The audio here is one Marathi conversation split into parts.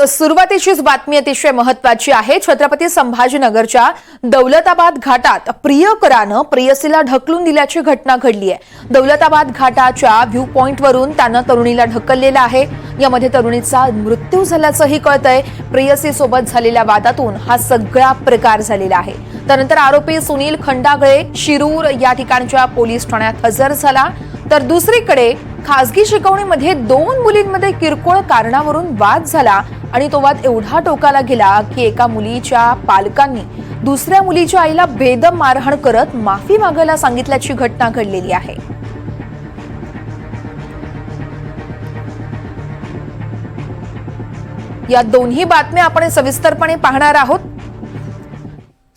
सुरुवातीचीच बातमी अतिशय महत्त्वाची आहे। छत्रपती संभाजीनगरच्या दौलताबाद घाटात प्रियकरानं प्रेयसीला ढकलून दिल्याची घटना घडली आहे। दौलताबाद घाटाच्या व्ह्यू पॉइंटवरून त्यानं तरुणीला ढकललेलं आहे। यामध्ये तरुणीचा मृत्यू झाल्याचंही कळतंय। प्रेयसी सोबत झालेल्या वादातून हा सगळा प्रकार झालेला आहे। त्यानंतर आरोपी सुनील खंडागळे शिरूर या ठिकाणच्या पोलीस ठाण्यात हजर झाला। तर दुसरीकडे खासगी शिकवणीमध्ये दोन मुलींमध्ये किरकोळ कारणावरून वाद झाला आणि तो वाद एवढा टोकाला गेला की एका मुलीच्या पालकांनी दुसऱ्या मुलीच्या आईला बेदम मारहाण करत माफी मागायला सांगितल्याची घटना घडलेली आहे। या दोन्ही बातम्या आपण सविस्तरपणे पाहणार आहोत।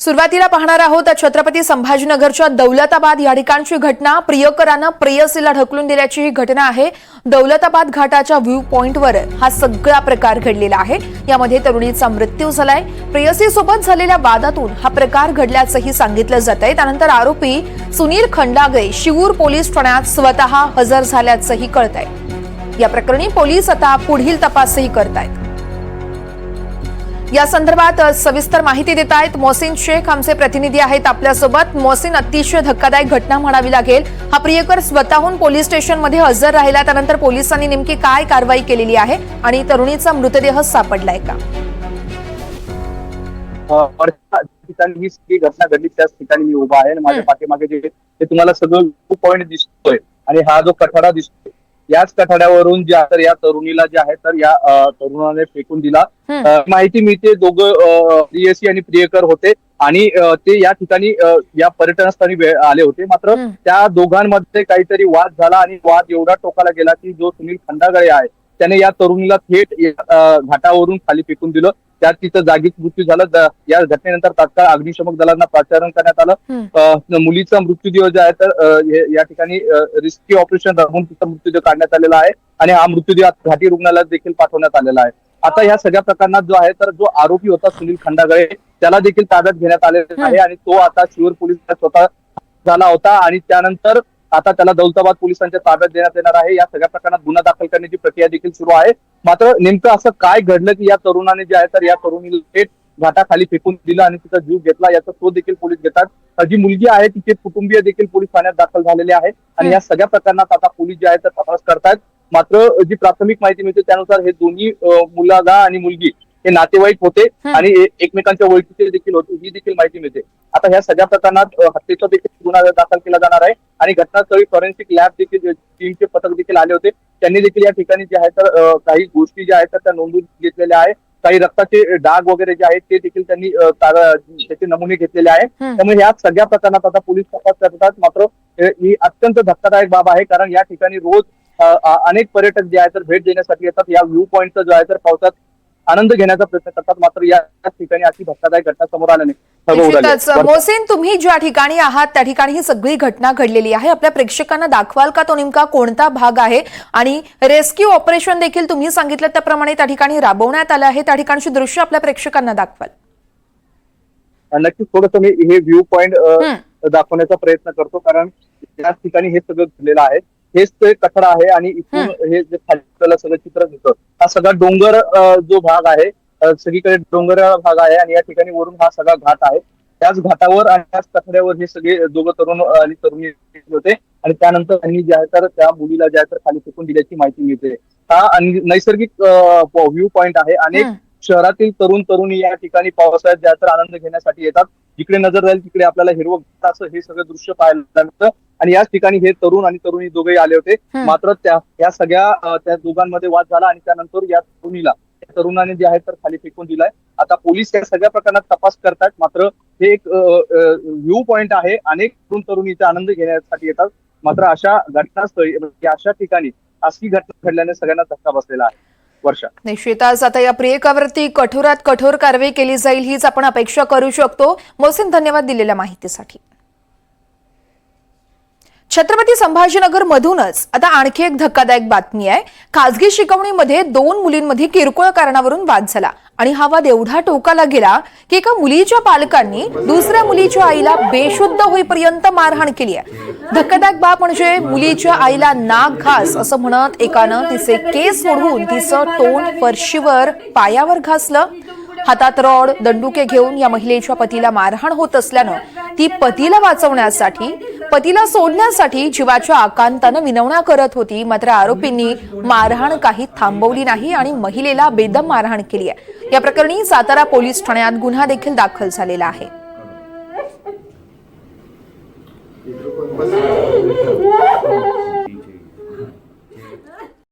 सुरुवातीला पाहणार आहोत छत्रपती संभाजीनगरच्या दौलताबाद या ठिकाणची घटना। प्रियकरानं प्रेयसीला ढकलून दिल्याची ही घटना आहे। दौलताबाद घाटाच्या व्ह्यू पॉइंटवर हा सगळा प्रकार घडलेला आहे। यामध्ये तरुणीचा मृत्यू झालाय। प्रेयसी सोबत झालेल्या वादातून हा प्रकार घडल्याचंही सांगितलं जातंय। त्यानंतर आरोपी सुनील खंडागळे शिरूर पोलीस ठाण्यात स्वतः हजर झाल्याचंही कळतंय। या प्रकरणी पोलीस आता पुढील तपासही करतायत। या संदर्भात सविस्तर माहिती देत आहेत मोहसिन शेख आमचे प्रतिनिधी आहेत आपल्यासोबत। मोहसिन, अतिशय धक्कादायक घटना म्हणावी लागेल। हा प्रियकर स्वतःहून पोलीस स्टेशनमध्ये हजर राहिला, त्यानंतर पोलिसांनी नेमकी काय कारवाई केलेली आहे आणि तरुणीचा मृतदेह सापडलाय का? ठिकाणी ही सगळी घटना घडली त्याच ठिकाणी मी उभा आहे आणि माझ्या पाठीमागे जे ते तुम्हाला सगळं पॉइंट दिसतोय आणि हा जो कठाडा दिसतोय याच कठाड्यावरून जे तर या तरुणीला जे आहे तर या तरुणाने फेकून दिला। माहिती मिळते दोघं प्रेयसी आणि प्रियकर होते आणि ते या ठिकाणी या पर्यटनस्थळी आले होते। मात्र त्या दोघांमध्ये काहीतरी वाद झाला आणि वाद एवढा टोकाला गेला की जो सुनील खंडागळे आहे त्याने या तरुणीला थेट घाटावरून खाली फेकून दिलं। त्यात तिचं जागीच मृत्यू झाला। या घटनेनंतर तात्काळ अग्निशमक दलांना प्राचारण करण्यात आलं। मुलीचा मृत्यूदेह जो आहे तर या ठिकाणी रिस्क्यू ऑपरेशन राबवून तिचा मृत्यूदेह काढण्यात आलेला आहे आणि हा मृत्यूदेह घाटी रुग्णालयात देखील पाठवण्यात आलेला आहे। आता या सगळ्या प्रकरणात जो आहे तर जो आरोपी होता सुनील खंडागळे त्याला देखील ताब्यात घेण्यात आलेला आहे आणि तो आता शिरूर पोलिसात स्वतः झाला होता आणि त्यानंतर आता त्याला दौलताबाद पोलिसांच्या ताब्यात देण्यात येणार आहे। या सगळ्या प्रकरणात गुन्हा दाखल करण्याची प्रक्रिया देखील सुरू आहे। मात्र नेमकं असं काय घडलं की या तरुणाने जे आहे तर या तरुणीला थेट घाटाखाली फेकून दिलं आणि तिचा जीव घेतला याचा शोध देखील पोलीस घेतात। जी मुलगी आहे तिचे कुटुंबीय देखील पोलीस ठाण्यात दाखल झालेले आहे आणि या सगळ्या प्रकरणात आता पोलीस जे आहे तर तपास करतायत। मात्र जी प्राथमिक माहिती मिळते त्यानुसार हे दोन्ही मुलगा आणि मुलगी हे नातेवाईक होते आणि एकमेकांच्या ओळखीचे देखील होते ही देखील माहिती मिळते। आता ह्या सगळ्या प्रकरणात हत्येचा देखील गुन्हा दाखल केला जाणार आहे आणि घटनास्थळी फॉरेन्सिक लॅब देखील टीमचे पथक देखील आले होते। त्यांनी देखील या ठिकाणी जे आहे तर काही गोष्टी ज्या आहेत तर त्या नोंदवून घेतलेल्या आहे। काही रक्ताचे डाग वगैरे जे आहेत ते देखील त्यांनी त्याचे नमुने घेतलेले आहेत। त्यामुळे या सगळ्या प्रकरणात आता पोलीस तपास करतात। मात्र ही अत्यंत धक्कादायक बाब आहे कारण या ठिकाणी रोज अनेक पर्यटक जे आहेत तर भेट देण्यासाठी येतात। या व्ह्यू पॉइंटचा जो आहे तर पावसात आनंद घेण्याचा प्रयत्न करतात। मात्र या ठिकाणी अशी धक्कादायक घटना समोर आल्याने मोहसिन, तुम्ही ज्या ठिकाणी आहात त्या ठिकाणी ही सगळी घटना घडलेली आहे। आपल्या प्रेक्षकांना दाखवाल का तो नेमका कोणता भाग आहे आणि रेस्क्यू ऑपरेशन देखील तुम्ही सांगितलं त्याप्रमाणे त्या ठिकाणी राबवण्यात आलं आहे, त्या ठिकाणची दृश्य आपल्या प्रेक्षकांना दाखवाल? नक्कीच थोडंसं मी हे व्ह्यू पॉइंट दाखवण्याचा प्रयत्न करतो कारण त्याच ठिकाणी हे सगळं घडलेलं आहे। हेच तो एक कठडा आहे आणि इथून हे जे खाली सगळं चित्र दिसतं हा सगळा डोंगर जो भाग आहे सगळीकडे डोंगर भाग आहे आणि या ठिकाणी वरून हा सगळा घाट आहे। त्याच घाटावर आणि त्याच कठड्यावर हे सगळे दोघं तरुण आणि तरुणी होते आणि त्यानंतर त्यांनी जे आहे तर त्या मुलीला जे आहे तर खाली फेकून दिल्याची माहिती मिळते। हा नैसर्गिक व्ह्यू पॉइंट आहे। अनेक शहरातील तरुण तरुणी या ठिकाणी पावसाळ्यात जे आहे तर आनंद घेण्यासाठी येतात। जिकडे नजर जाईल तिकडे आपल्याला हिरवं असं हे सगळं दृश्य पाहायला मिळतं आणि याच ठिकाणी हे तरुण आणि तरुणी दोघेही आले होते। मात्र त्या सगळ्या त्या दोघांमध्ये वाद झाला आणि त्यानंतर या तरुणाने जे आहे तर खाली फेकून दिलाय। आता पोलीस या सगळ्या प्रकरणात तपास करतात। मात्र हे एक व्ह्यू पॉइंट आहे, अनेक तरुण तरुणीचा आनंद घेण्यासाठी येतात। मात्र अशा घटनास्थळी अशा ठिकाणी अशी घटना घडल्याने सगळ्यांना धक्का बसलेला आहे। वर्षा, निश्चितच आता या प्रियकरावरती कठोरात कठोर कारवाई केली जाईल हीच आपण अपेक्षा करू शकतो। मोहसिन, धन्यवाद दिलेल्या माहितीसाठी। छत्रपती संभाजीनगर मधूनच आता आणखी एक धक्कादायक बातमी आहे। खासगी शिकवणीमध्ये 2 मुलींमध्ये किरकोळ कारणावरून वाद झाला आणि हा वाद एवढा टोकाला गेला की एका मुलीच्या पालकांनी दुसऱ्या मुलीच्या आईला बेशुद्ध होईपर्यंत मारहाण केली आहे। धक्कादायक बाब म्हणजे मुलीच्या आईला नाक घास असं म्हणत एकानं तिचे केस ओढून तिचं तोंड फरशीवर पायावर घासलं। हातात रॉड दंडुके घेऊन या महिलेच्या पतीला मारहाण होत असल्यानं ती पतीला वाचवण्यासाठी पतीला सोडण्यासाठी जीवाच्या आकांतानं विनवण्या करत होती। मात्र आरोपींनी मारहाण काही थांबवली नाही आणि महिलेला बेदम मारहाण केली आहे। या प्रकरणी सातारा पोलीस ठाण्यात गुन्हा देखील दाखल झालेला आहे।